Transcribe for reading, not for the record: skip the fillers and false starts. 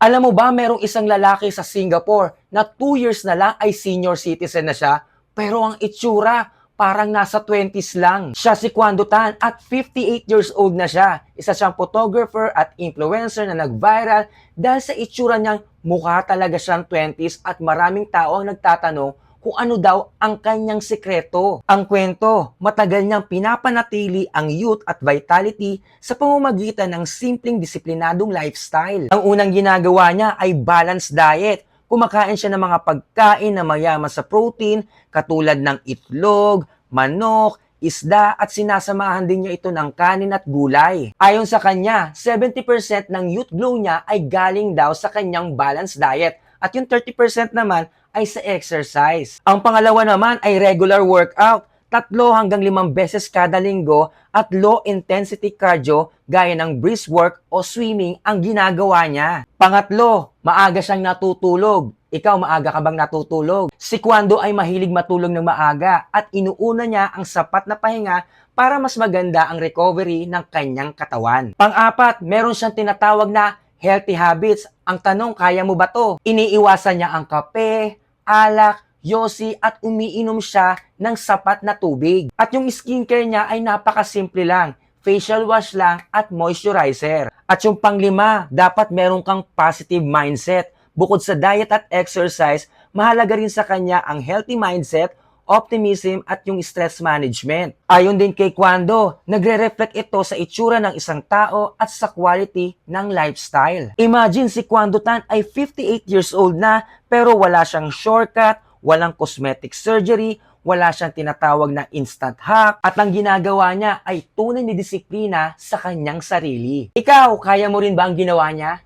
Alam mo ba, merong isang lalaki sa Singapore na 2 years na lang ay senior citizen na siya, pero ang itsura, parang nasa 20s lang. Siya si Kwando Tan at 58 years old na siya. Isa siyang photographer at influencer na nag-viral dahil sa itsura niyang mukha talaga siyang 20s at maraming tao ang nagtatanong kung ano daw ang kanyang sikreto. Ang kwento, matagal niyang pinapanatili ang youth at vitality sa pamamagitan ng simpleng disiplinadong lifestyle. Ang unang ginagawa niya ay balanced diet. Kumakain siya ng mga pagkain na mayaman sa protein katulad ng itlog, manok, isda at sinasamahan din niya ito ng kanin at gulay. Ayon sa kanya, 70% ng youth glow niya ay galing daw sa kanyang balanced diet at yung 30% naman ay sa exercise. Ang pangalawa naman ay regular workout. 3 hanggang 5 beses kada linggo at low-intensity cardio gaya ng brisk work o swimming ang ginagawa niya. Pangatlo, maaga siyang natutulog. Ikaw, maaga ka bang natutulog? Si Kwando ay mahilig matulog ng maaga at inuuna niya ang sapat na pahinga para mas maganda ang recovery ng kanyang katawan. Pang-apat, meron siyang tinatawag na healthy habits. Ang tanong, kaya mo ba to? Iniiwasan niya ang kape, alak, yosi at umiinom siya ng sapat na tubig. At yung skincare niya ay napakasimple lang. Facial wash lang at moisturizer. At yung panglima, dapat meron kang positive mindset. Bukod sa diet at exercise, mahalaga rin sa kanya ang healthy mindset, optimism at yung stress management. Ayon din kay Kwando, nagre-reflect ito sa itsura ng isang tao at sa quality ng lifestyle. Imagine si Kwando Tan ay 58 years old na pero wala siyang shortcut, walang cosmetic surgery, wala siyang tinatawag na instant hack, at ang ginagawa niya ay tunay na disiplina sa kanyang sarili. Ikaw, kaya mo rin ba ang ginawa niya?